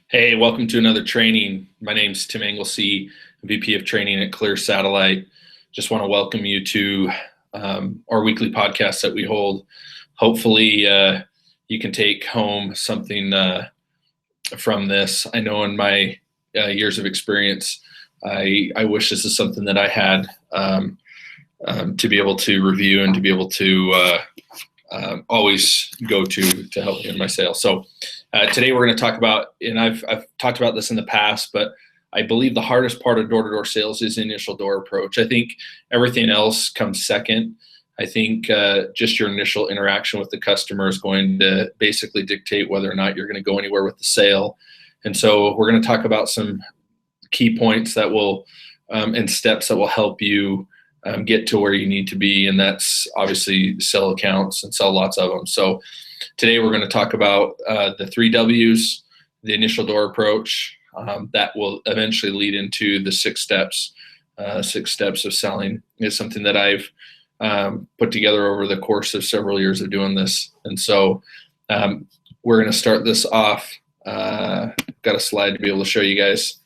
Hey, welcome to another training. My name's Tim Anglesey, VP of Training at Clear Satellite. Just want to welcome you to our weekly podcast that we hold. Hopefully, you can take home something from this. I know in my years of experience, I wish this is something that I had to be able to review and to be able to always go to help me in my sales. So today we're going to talk about, and I've talked about this in the past, but I believe the hardest part of door-to-door sales is the initial door approach. I think everything else comes second. I think just your initial interaction with the customer is going to basically dictate whether or not you're going to go anywhere with the sale. And so we're going to talk about some key points that will and steps that will help you get to where you need to be, and that's obviously sell accounts and sell lots of them. So today we're going to talk about the 3 W's, the initial door approach, that will eventually lead into the 6 steps. 6 steps of selling is something that I've put together over the course of several years of doing this. And so we're going to start this off. Got a slide to be able to show you guys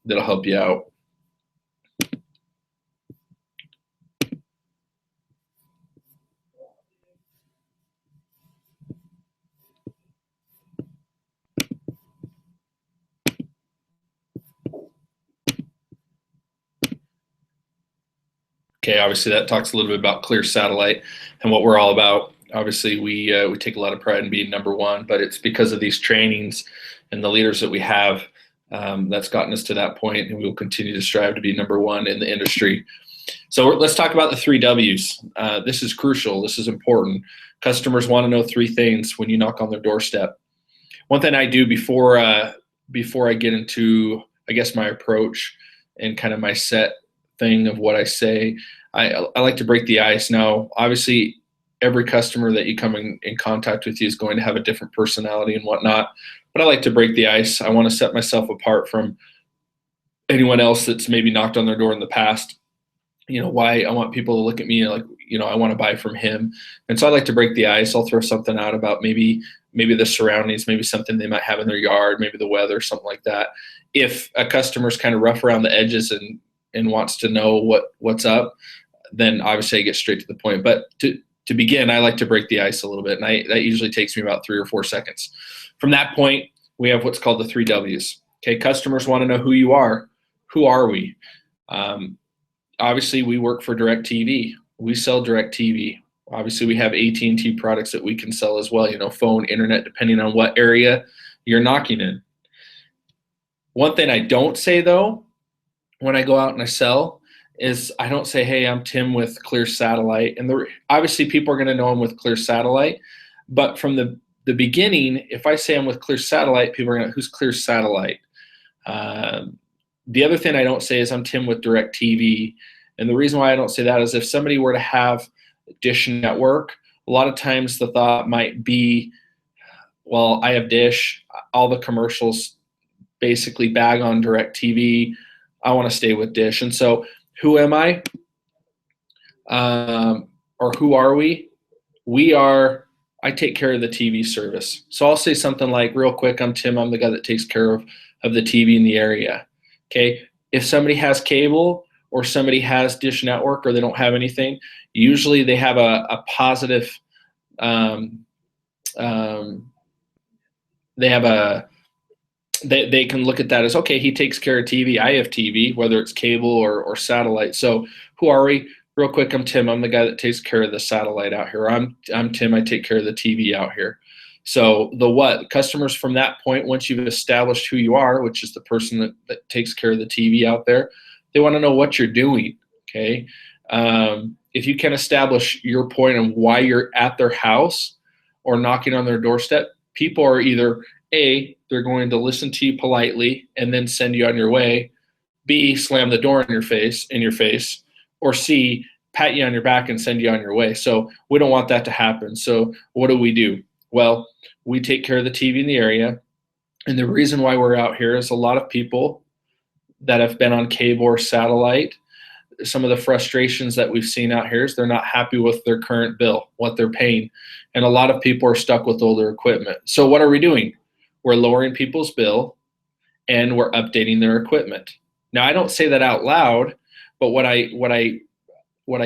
that'll help you out. Okay, obviously that talks a little bit about Clear Satellite and what we're all about. Obviously, we take a lot of pride in being number one, but it's because of these trainings and the leaders that we have that's gotten us to that point, and we will continue to strive to be number one in the industry. So let's talk about the 3 W's. This is crucial. This is important. Customers want to know 3 things when you knock on their doorstep. One thing I do before I get into, I guess, my approach and kind of my set thing of what I say, I like to break the ice. Now, obviously, every customer that you come in contact with you is going to have a different personality and whatnot, but I like to break the ice. I want to set myself apart from anyone else that's maybe knocked on their door in the past. Why I want people to look at me like, I want to buy from him. And so I like to break the ice. I'll throw something out about maybe the surroundings, maybe something they might have in their yard, maybe the weather, something like that. If a customer's kind of rough around the edges and wants to know what's up, then obviously I get straight to the point. But to begin, I like to break the ice a little bit, and that usually takes me about 3 or 4 seconds. From that point, we have what's called the 3 W's. Okay, customers want to know who you are. Who are we? Obviously, we work for DirecTV. We sell DirecTV. Obviously, we have AT&T products that we can sell as well, phone, internet, depending on what area you're knocking in. One thing I don't say, though, when I go out and I sell is I don't say, hey, I'm Tim with Clear Satellite. And obviously, people are going to know I'm with Clear Satellite. But from the beginning, if I say I'm with Clear Satellite, people are going to, who's Clear Satellite? The other thing I don't say is I'm Tim with DirecTV. And the reason why I don't say that is if somebody were to have Dish Network, a lot of times the thought might be, well, I have Dish, all the commercials basically bag on DirecTV. I want to stay with Dish. And so who am I? Or who are we? I take care of the TV service. So I'll say something like, real quick, I'm Tim. I'm the guy that takes care of the TV in the area. Okay. If somebody has cable or somebody has Dish Network or they don't have anything, usually they have a positive, they can look at that as, okay, he takes care of TV. I have TV, whether it's cable or satellite. So who are we? Real quick, I'm Tim. I'm the guy that takes care of the satellite out here. I'm Tim. I take care of the TV out here. So the what? Customers from that point, once you've established who you are, which is the person that takes care of the TV out there, they want to know what you're doing, okay? If you can establish your point of why you're at their house or knocking on their doorstep, people are either A, they're going to listen to you politely and then send you on your way, B, slam the door in your face, or C, pat you on your back and send you on your way. So we don't want that to happen. So what do? Well, we take care of the TV in the area. And the reason why we're out here is a lot of people that have been on cable or satellite, some of the frustrations that we've seen out here is they're not happy with their current bill, what they're paying. And a lot of people are stuck with older equipment. So what are we doing? We're lowering people's bill. and we're updating their equipment. Now, I don't say that out loud, but what I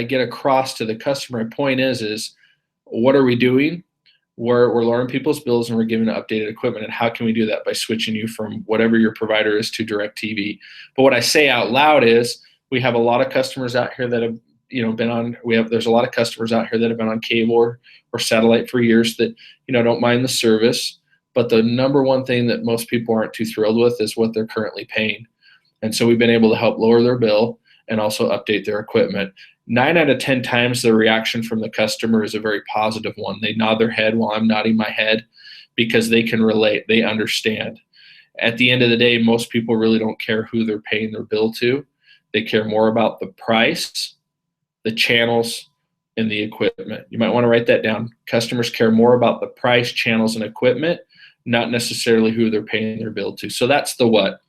get across to the customer, my point is what are we doing? We're lowering people's bills and we're giving updated equipment. And how can we do that? By switching you from whatever your provider is to DirecTV. But what I say out loud is we have a lot of customers out here that have been on. There's a lot of customers out here that have been on cable or satellite for years that don't mind the service. But the number one thing that most people aren't too thrilled with is what they're currently paying. And so we've been able to help lower their bill and also update their equipment. 9 out of 10 times the reaction from the customer is a very positive one. They nod their head while I'm nodding my head because they can relate. They understand. At the end of the day, most people really don't care who they're paying their bill to. They care more about the price, the channels, and the equipment. You might want to write that down. Customers care more about the price, channels, and equipment, not necessarily who they're paying their bill to. So that's the what.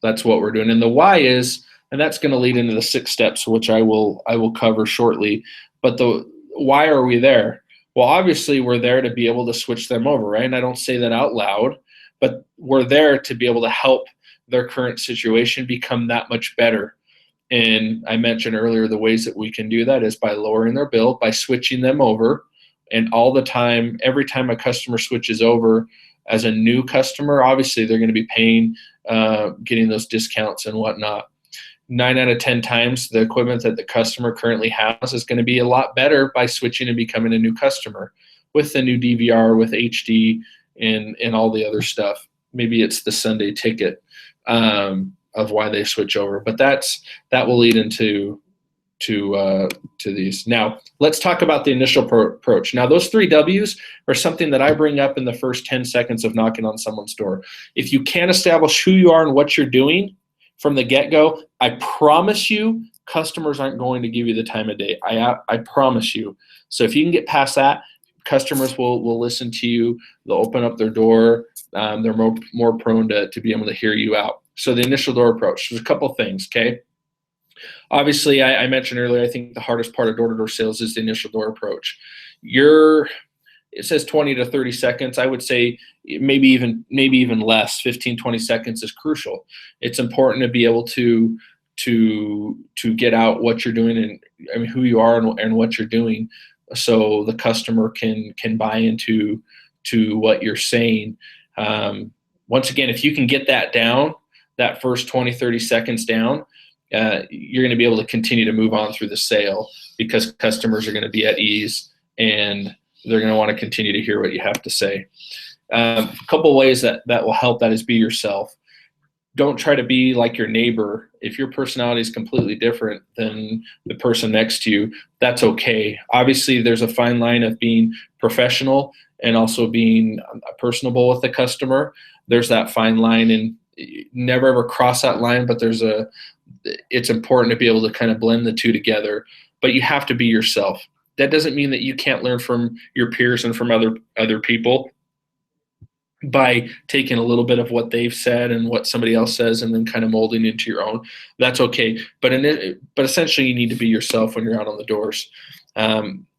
That's what we're doing. And the why is, and that's going to lead into the 6 steps, which I will cover shortly. But the why are we there? Well, obviously we're there to be able to switch them over, right? And I don't say that out loud, but we're there to be able to help their current situation become that much better. And I mentioned earlier the ways that we can do that is by lowering their bill, by switching them over. And all the time, every time a customer switches over as a new customer, obviously they're going to be paying, getting those discounts and whatnot. 9 out of 10 times the equipment that the customer currently has is going to be a lot better by switching and becoming a new customer with the new DVR, with HD, and all the other stuff. Maybe it's the Sunday ticket of why they switch over, but that will lead into these. Now, let's talk about the initial approach. Now, those 3 W's are something that I bring up in the first 10 seconds of knocking on someone's door. If you can't establish who you are and what you're doing from the get-go, I promise you customers aren't going to give you the time of day. I promise you. So if you can get past that, customers will listen to you. They'll open up their door. They're more prone to be able to hear you out. So the initial door approach, there's a couple things, okay? Obviously, I mentioned earlier, I think the hardest part of door-to-door sales is the initial door approach. It says 20 to 30 seconds. I would say maybe even less. 15, 20 seconds is crucial. It's important to be able to get out what you're doing and who you are and what you're doing, so the customer can buy into what you're saying. Once again, if you can get that down, that first 20, 30 seconds down, you're going to be able to continue to move on through the sale because customers are going to be at ease and they're going to want to continue to hear what you have to say. A couple ways that will help that is be yourself. Don't try to be like your neighbor. If your personality is completely different than the person next to you, that's okay. Obviously, there's a fine line of being professional and also being personable with the customer. There's that fine line, and never ever cross that line, but it's important to be able to kind of blend the two together. But you have to be yourself. That doesn't mean that you can't learn from your peers and from other people by taking a little bit of what they've said and what somebody else says and then kind of molding into your own. That's okay. But essentially you need to be yourself when you're out on the doors.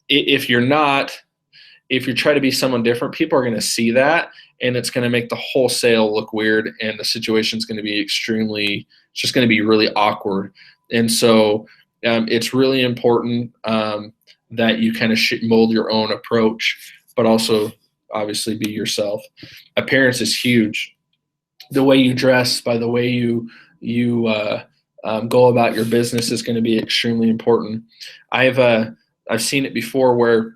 If you're trying to be someone different, people are going to see that, and it's going to make the whole sale look weird, and the situation's going to be it's just going to be really awkward. And so it's really important that you kind of mold your own approach, but also obviously be yourself. Appearance is huge. The way you dress, by the way you go about your business is going to be extremely important. I've seen it before where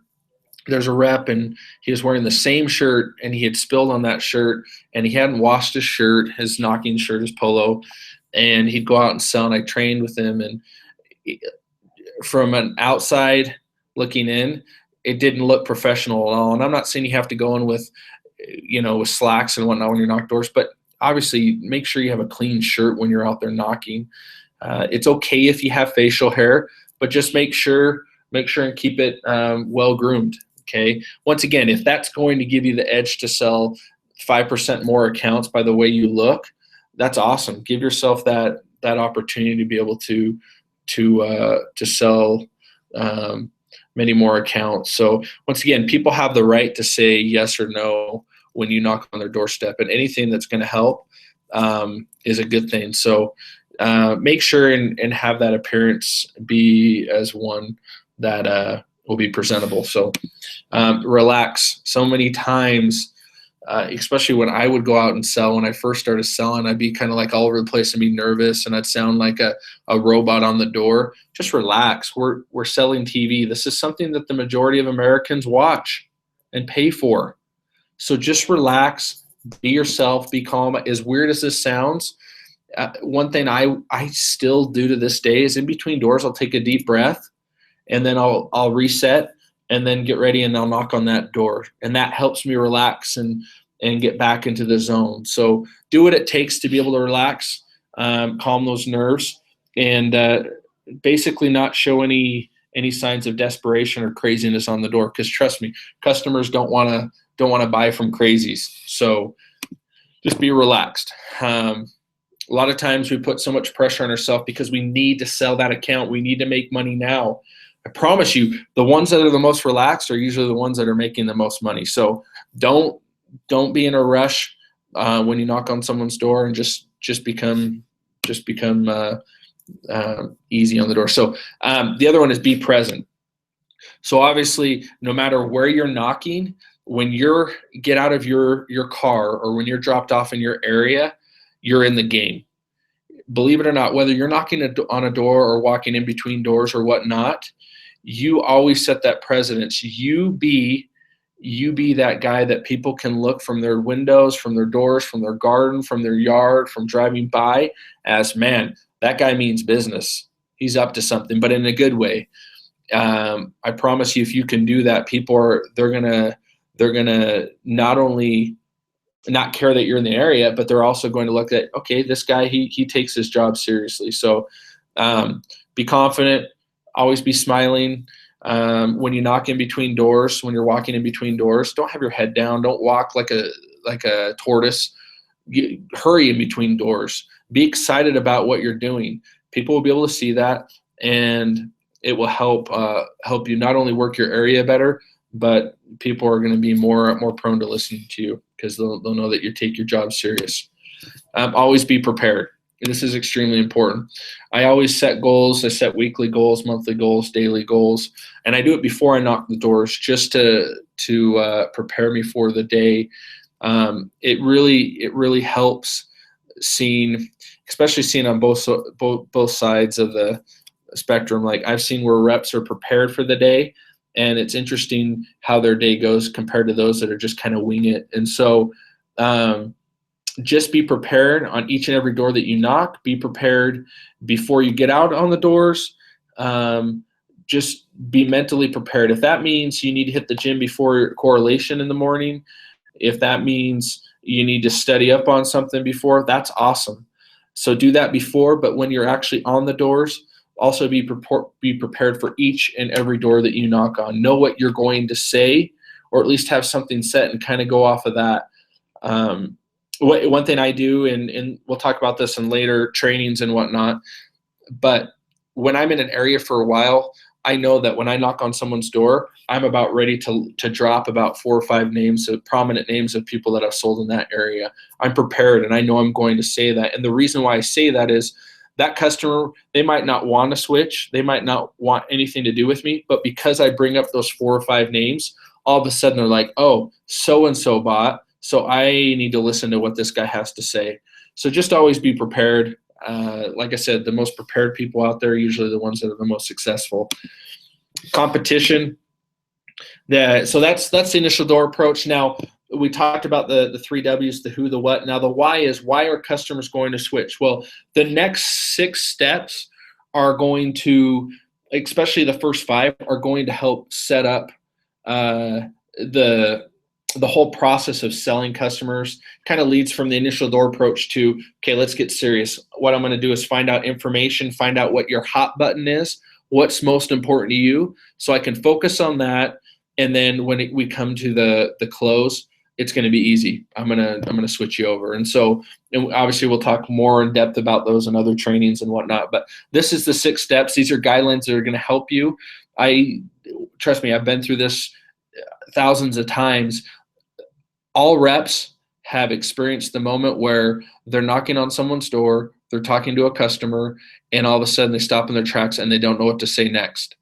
there's a rep and he was wearing the same shirt and he had spilled on that shirt and he hadn't washed his shirt, his knocking shirt, his polo, and he'd go out and sell, and I trained with him, and from an outside looking in, it didn't look professional at all. And I'm not saying you have to go in with slacks and whatnot when you're knocking doors, but obviously make sure you have a clean shirt when you're out there knocking. It's okay if you have facial hair, but just make sure and keep it well groomed. Okay. Once again, if that's going to give you the edge to sell 5% more accounts by the way you look, that's awesome. Give yourself that opportunity to be able to sell many more accounts. So once again, people have the right to say yes or no, when you knock on their doorstep, and anything that's going to help is a good thing. So make sure and have that appearance be as one that will be presentable. So relax. So many times, especially when I would go out and sell, when I first started selling, I'd be kind of like all over the place and be nervous, and I'd sound like a robot on the door. Just relax. We're selling TV. This is something that the majority of Americans watch and pay for. So just relax, be yourself, be calm. As weird as this sounds, one thing I still do to this day is in between doors, I'll take a deep breath, and then I'll reset, and then get ready, and I'll knock on that door. And that helps me relax and get back into the zone. So do what it takes to be able to relax, calm those nerves, and basically not show any signs of desperation or craziness on the door. Because trust me, customers don't want to buy from crazies. So just be relaxed. A lot of times we put so much pressure on ourselves because we need to sell that account. We need to make money now. I promise you, the ones that are the most relaxed are usually the ones that are making the most money. So don't be in a rush when you knock on someone's door, and just become easy on the door. So the other one is be present. So obviously, no matter where you're knocking, when you get out of your car or when you're dropped off in your area, you're in the game. Believe it or not, whether you're knocking on a door or walking in between doors or whatnot, you always set that precedence. You be that guy that people can look from their windows, from their doors, from their garden, from their yard, from driving by as, man, that guy means business. He's up to something, but in a good way. I promise you, if you can do that, they're gonna not only not care that you're in the area, but they're also going to look at, okay, this guy, he takes his job seriously. So be confident, always be smiling. When you knock in between doors, when you're walking in between doors, don't have your head down. Don't walk like a tortoise. Hurry in between doors. Be excited about what you're doing. People will be able to see that, and it will help you not only work your area better, but people are going to be more prone to listening to you because they'll know that you take your job serious. Always be prepared. This is extremely important. I always set goals. I set weekly goals, monthly goals, daily goals, and I do it before I knock the doors just to prepare me for the day. It really helps especially seeing on both sides of the spectrum. Like I've seen where reps are prepared for the day, and it's interesting how their day goes compared to those that are just kind of wing it. And so just be prepared on each and every door that you knock. Be prepared before you get out on the doors. Just be mentally prepared. If that means you need to hit the gym before correlation in the morning, if that means you need to study up on something before, that's awesome. So do that before, but when you're actually on the doors, also be prepared for each and every door that you knock on. Know what you're going to say, or at least have something set and kind of go off of that. One thing I do, and we'll talk about this in later trainings and whatnot, but when I'm in an area for a while, I know that when I knock on someone's door, I'm about ready to drop about 4 or 5 names, of prominent names of people that I've sold in that area. I'm prepared, and I know I'm going to say that. And the reason why I say that is that customer, they might not want to switch. They might not want anything to do with me, but because I bring up those 4 or 5 names, all of a sudden they're like, oh, so-and-so bought, so I need to listen to what this guy has to say. So just always be prepared. Like I said, the most prepared people out there are usually the ones that are the most successful. Competition. So that's the initial door approach. Now, we talked about the 3 W's, the who, the what. Now, the why is, why are customers going to switch? Well, the next 6 steps are going to, especially the first 5, are going to help set up the whole process of selling customers. Kind of leads from the initial door approach to, okay, let's get serious. What I'm going to do is find out information, find out what your hot button is, what's most important to you, so I can focus on that. And then when we come to the close, it's going to be easy. I'm gonna switch you over. And so, and obviously we'll talk more in depth about those and other trainings and whatnot. But this is the 6 steps. These are guidelines that are going to help you. Trust me, I've been through this thousands of times. All reps have experienced the moment where they're knocking on someone's door, they're talking to a customer, and all of a sudden they stop in their tracks and they don't know what to say next.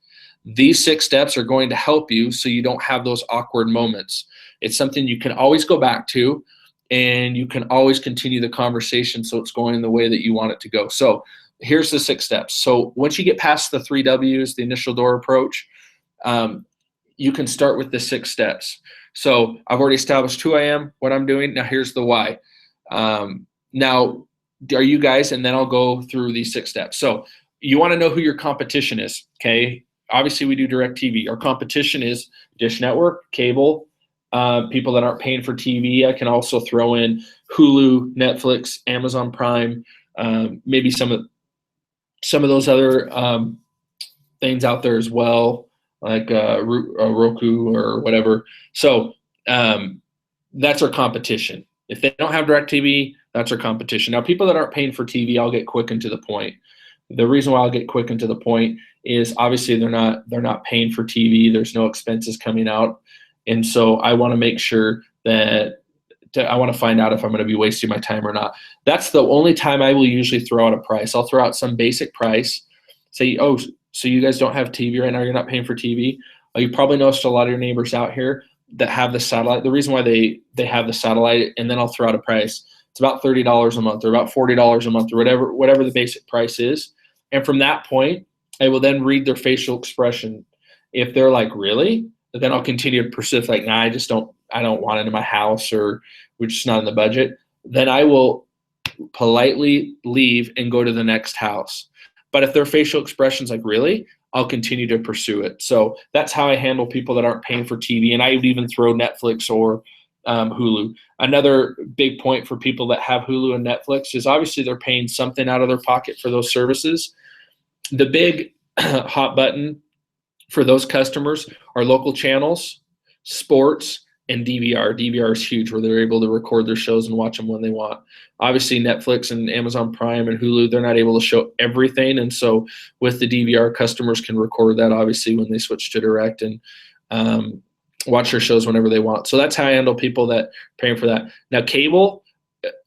These 6 steps are going to help you so you don't have those awkward moments. It's something you can always go back to, and you can always continue the conversation so it's going the way that you want it to go. So here's the 6 steps. So once you get past the 3 W's, the initial door approach, you can start with the 6 steps. So I've already established who I am, what I'm doing. Now here's the why. Now, are you guys, and then I'll go through these 6 steps. So you want to know who your competition is, okay? Obviously, we do DirecTV. Our competition is Dish Network, cable, people that aren't paying for TV. I can also throw in Hulu, Netflix, Amazon Prime, maybe some of those other things out there as well, like Roku or whatever. So that's our competition. If they don't have DirecTV, that's our competition. Now, people that aren't paying for TV, I'll get quick and to the point. The reason why I'll get quick and to the point is obviously they're not paying for TV. There's no expenses coming out, and so I want to make sure that I want to find out if I'm going to be wasting my time or not. That's the only time I will usually throw out a price. I'll throw out some basic price. Say, oh, so you guys don't have TV right now? You're not paying for TV? You probably noticed a lot of your neighbors out here that have the satellite. The reason why they have the satellite, and then I'll throw out a price. It's about $30 a month or about $40 a month or whatever the basic price is. And from that point, I will then read their facial expression. If they're like, really? Then I'll continue to persist, like, nah, I don't want it in my house, or we're just not in the budget. Then I will politely leave and go to the next house. But if their facial expression's like, really? I'll continue to pursue it. So that's how I handle people that aren't paying for TV. And I would even throw Netflix or Hulu. Another big point for people that have Hulu and Netflix is obviously they're paying something out of their pocket for those services. The big hot button for those customers are local channels, sports, and DVR. DVR is huge, where they're able to record their shows and watch them when they want. Obviously, Netflix and Amazon Prime and Hulu, they're not able to show everything. And so with the DVR, customers can record that, obviously, when they switch to direct and watch their shows whenever they want. So that's how I handle people that are paying for that. Now, cable,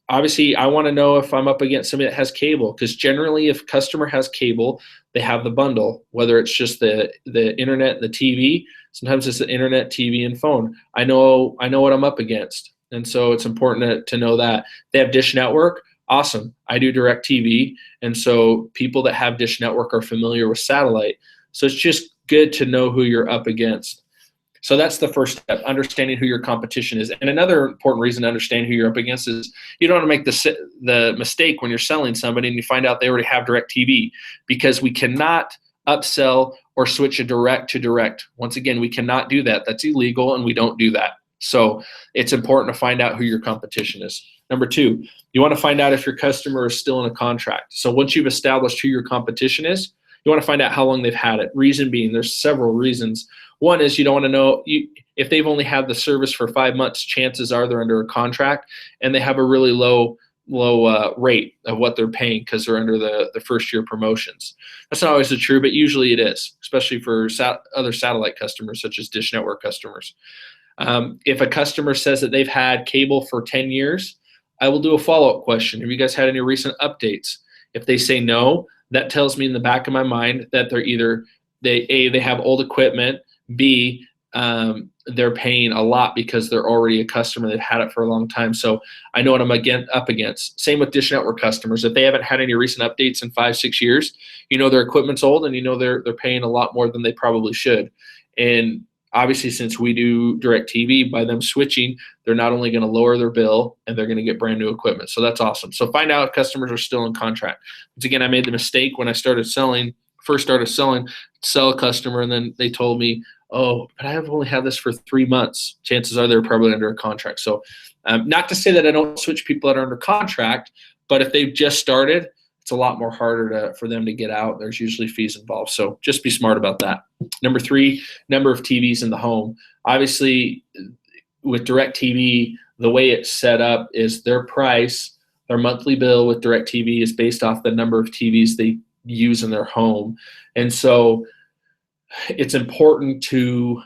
obviously, I want to know if I'm up against somebody that has cable, because generally if a customer has cable, they have the bundle, whether it's just the internet and the TV. Sometimes it's the internet, TV, and phone. I know what I'm up against. And so it's important to know that. They have Dish Network. Awesome. I do DirecTV. And so people that have Dish Network are familiar with satellite. So it's just good to know who you're up against. So that's the first step, understanding who your competition is. And another important reason to understand who you're up against is you don't want to make the mistake when you're selling somebody and you find out they already have DirecTV, because we cannot upsell or switch a direct to direct. Once again, we cannot do that. That's illegal, and we don't do that. So it's important to find out who your competition is. Number 2, you want to find out if your customer is still in a contract. So once you've established who your competition is, you want to find out how long they've had it. Reason being, there's several reasons. One is you don't want to know if they've only had the service for 5 months, chances are they're under a contract and they have a really low rate of what they're paying because they're under the first year promotions. That's not always true, but usually it is, especially for other satellite customers such as Dish Network customers. If a customer says that they've had cable for 10 years, I will do a follow-up question. Have you guys had any recent updates? If they say no, that tells me in the back of my mind that they're either they have old equipment, B, they're paying a lot because they're already a customer. They've had it for a long time. So I know what I'm up against. Same with Dish Network customers. If they haven't had any recent updates in 5-6 years, you know their equipment's old, and you know they're paying a lot more than they probably should. And obviously, since we do DirecTV, by them switching, they're not only going to lower their bill, and they're going to get brand new equipment. So that's awesome. So find out if customers are still in contract. Once again, I made the mistake when I first started selling, sell a customer, and then they told me, oh, but I have only had this for 3 months. Chances are they're probably under a contract. So not to say that I don't switch people that are under contract, but if they've just started, it's a lot more harder for them to get out. There's usually fees involved. So just be smart about that. Number 3, number of TVs in the home. Obviously, with DirecTV, the way it's set up is their price, their monthly bill with DirecTV is based off the number of TVs they use in their home. And so it's important to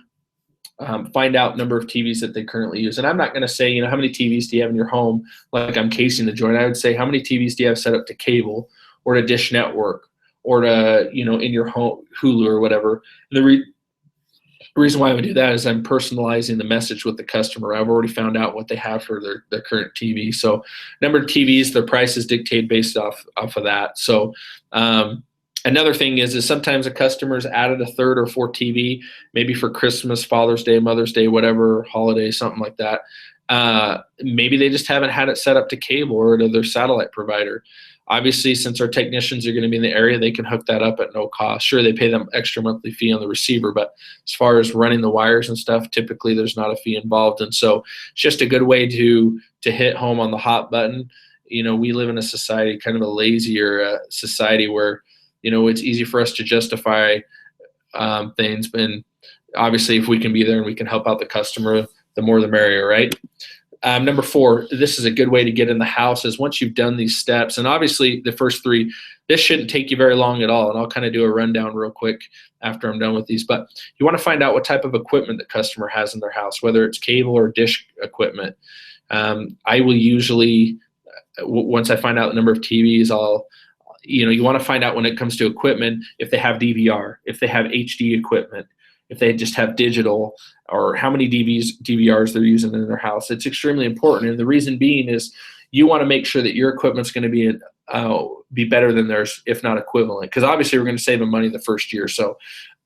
Find out number of TVs that they currently use. And I'm not going to say, how many TVs do you have in your home? Like I'm casing the joint. I would say, how many TVs do you have set up to cable or to Dish Network or to, in your home, Hulu or whatever. And the reason why I would do that is I'm personalizing the message with the customer. I've already found out what they have for their current TV. So number of TVs, their price is dictated based off of that. So another thing is sometimes a customer's added a third or fourth TV, maybe for Christmas, Father's Day, Mother's Day, whatever holiday, something like that. Maybe they just haven't had it set up to cable or to their satellite provider. Obviously, since our technicians are going to be in the area, they can hook that up at no cost. Sure, they pay them extra monthly fee on the receiver, but as far as running the wires and stuff, typically there's not a fee involved. And so it's just a good way to hit home on the hot button. We live in a society, kind of a lazier society where, it's easy for us to justify things. And obviously, if we can be there and we can help out the customer, the more the merrier, right? Number 4, this is a good way to get in the house, is once you've done these steps, and obviously the first 3, this shouldn't take you very long at all, and I'll kind of do a rundown real quick after I'm done with these, but you want to find out what type of equipment the customer has in their house, whether it's cable or dish equipment. I will usually, once I find out the number of TVs, you want to find out when it comes to equipment, if they have DVR, if they have HD equipment, if they just have digital, or how many DVRs they're using in their house. It's extremely important. And the reason being is you want to make sure that your equipment's going to be better than theirs, if not equivalent. Because obviously we're going to save them money the first year. So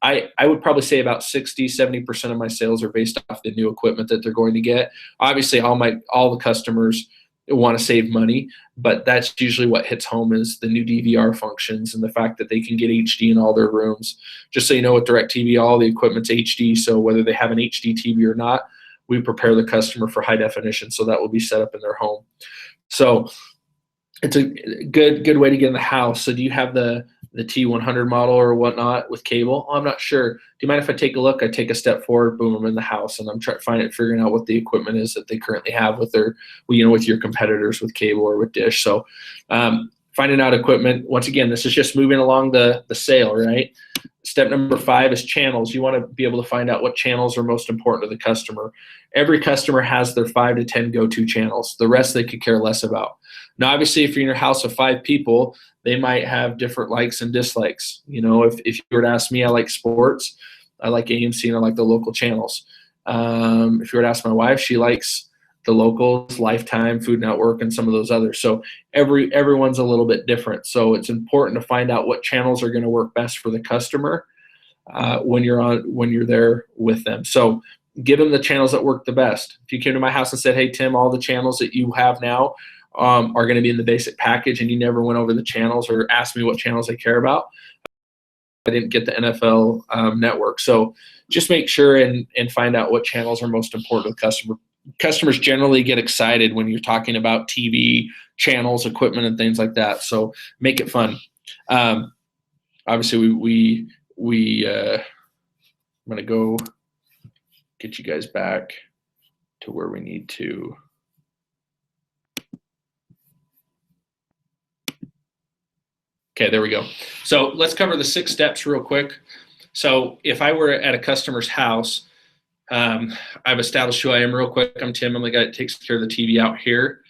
I would probably say about 60-70% of my sales are based off the new equipment that they're going to get. Obviously all the customers want to save money, but that's usually what hits home is the new DVR functions and the fact that they can get HD in all their rooms. Just so you know, with DirecTV, all the equipment's HD, so whether they have an HD TV or not, we prepare the customer for high definition, so that will be set up in their home. So it's a good way to get in the house. So do you have the T100 model or whatnot with cable? I'm not sure. Do you mind if I take a look? I take a step forward, boom, I'm in the house, and I'm figuring out what the equipment is that they currently have with with your competitors with cable or with Dish. So finding out equipment, once again, this is just moving along the sale, right? Step number 5 is channels. You want to be able to find out what channels are most important to the customer. Every customer has their 5 to 10 go-to channels. The rest they could care less about. Now, obviously, if you're in your house of 5 people, they might have different likes and dislikes. If you were to ask me, I like sports, I like AMC, and I like the local channels. If you were to ask my wife, she likes the locals, Lifetime, Food Network, and some of those others. So everyone's a little bit different. So it's important to find out what channels are going to work best for the customer when you're there with them. So give them the channels that work the best. If you came to my house and said, "Hey Tim, all the channels that you have now are going to be in the basic package," and you never went over the channels or asked me what channels I care about, I didn't get the NFL network. So just make sure and find out what channels are most important to the customer. Customers generally get excited when you're talking about TV channels, equipment, and things like that. So make it fun. Obviously, I'm going to go get you guys back to where we need to. Okay, there we go. So let's cover the 6 steps real quick. So if I were at a customer's house, I've established who I am real quick. I'm Tim. I'm the guy that takes care of the TV out here.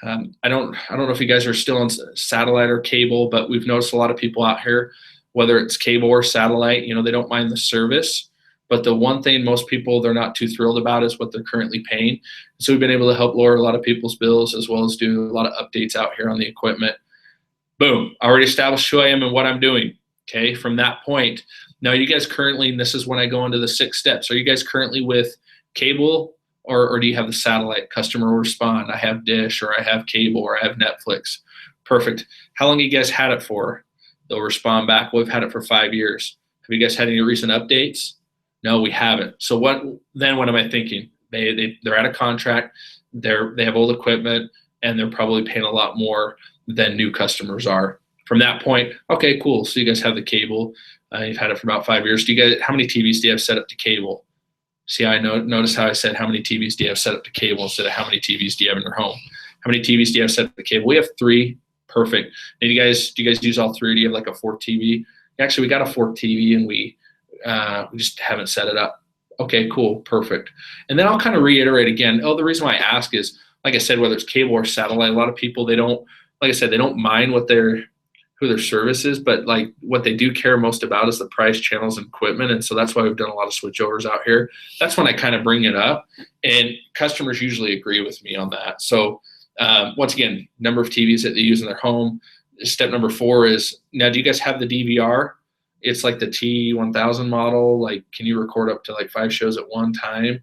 I don't know if you guys are still on satellite or cable, but we've noticed a lot of people out here, whether it's cable or satellite, they don't mind the service. But the one thing most people, they're not too thrilled about is what they're currently paying. So we've been able to help lower a lot of people's bills, as well as do a lot of updates out here on the equipment. Boom, I already established who I am and what I'm doing. Okay, from that point, now you guys currently, and this is when I go into the 6 steps, are you guys currently with cable or do you have the satellite? Customer will respond, I have Dish, or I have cable, or I have Netflix. Perfect. How long have you guys had it for? They'll respond back, well, we've had it for 5 years. Have you guys had any recent updates? No, we haven't. So what am I thinking? They're out of contract, they have old equipment, and they're probably paying a lot more than new customers are. From that point, okay, cool. So you guys have the cable. You've had it for about 5 years. How many TVs do you have set up to cable? See, notice how I said how many TVs do you have set up to cable instead of how many TVs do you have in your home? How many TVs do you have set up to cable? We have 3. Perfect. And do you guys use all 3? Do you have like a 4th TV? Actually, we got a 4th TV, and we just haven't set it up Okay, cool, perfect. And then I'll kind of reiterate again. Oh, the reason why I ask is, like I said, whether it's cable or satellite, a lot of people, they don't, like I said, they don't mind who their service is, but like what they do care most about is the price, channels, and equipment. And so that's why we've done a lot of switchovers out here. That's when I kind of bring it up, and customers usually agree with me on that. So once again, number of TVs that they use in their home. Step number 4 is, now, do you guys have the DVR? It's like the T1000 model. Like, can you record up to like 5 shows at one time?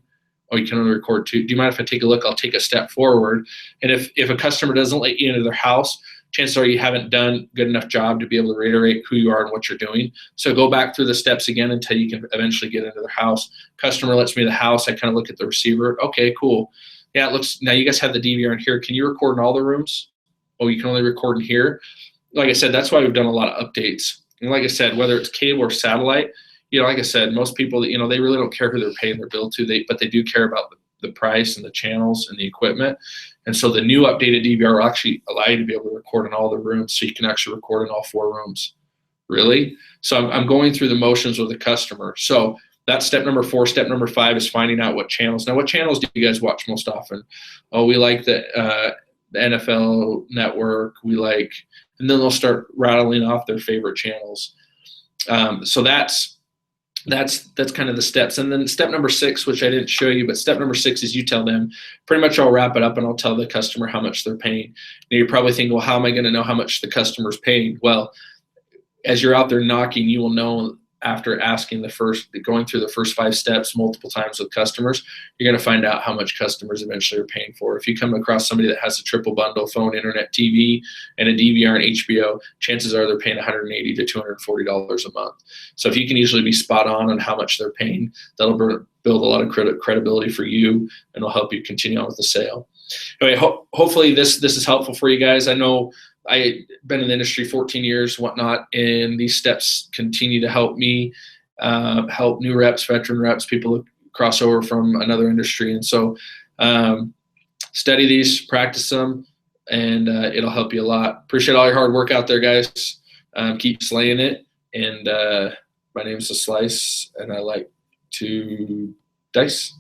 Or you can only record 2. Do you mind if I take a look? I'll take a step forward. And if a customer doesn't let you into their house, chances are you haven't done a good enough job to be able to reiterate who you are and what you're doing. So go back through the steps again until you can eventually get into their house. Customer lets me in the house. I kind of look at the receiver. Okay, cool. Yeah, it looks, now you guys have the DVR in here. Can you record in all the rooms? Oh, you can only record in here. Like I said, that's why we've done a lot of updates. And like I said, whether it's cable or satellite, like I said, most people, they really don't care who they're paying their bill to, but they do care about the price and the channels and the equipment. And so the new updated DVR will actually allow you to be able to record in all the rooms, so you can actually record in all 4 rooms. Really? So I'm going through the motions with the customer. So that's step number 4. Step number 5 is finding out what channels. Now, what channels do you guys watch most often? Oh, we like the NFL Network. We like, and then they'll start rattling off their favorite channels. So that's kind of the steps. And then step number 6, which I didn't show you, but step number 6 is you tell them. Pretty much I'll wrap it up and I'll tell the customer how much they're paying. Now you're probably thinking, well, how am I going to know how much the customer's paying? Well, as you're out there knocking, you will know after going through the first 5 steps multiple times with customers, you're going to find out how much customers eventually are paying for. If you come across somebody that has a triple bundle, phone, internet, TV, and a DVR and HBO, chances are they're paying $180 to $240 a month. So if you can usually be spot on how much they're paying, that'll build a lot of credibility for you, and will help you continue on with the sale. Anyway, hopefully this is helpful for you guys. I know I've been in the industry 14 years, whatnot, and these steps continue to help me, help new reps, veteran reps, people who cross over from another industry. And so study these, practice them, and it'll help you a lot. Appreciate all your hard work out there, guys. Keep slaying it. And my name is The Slice, and I like to dice.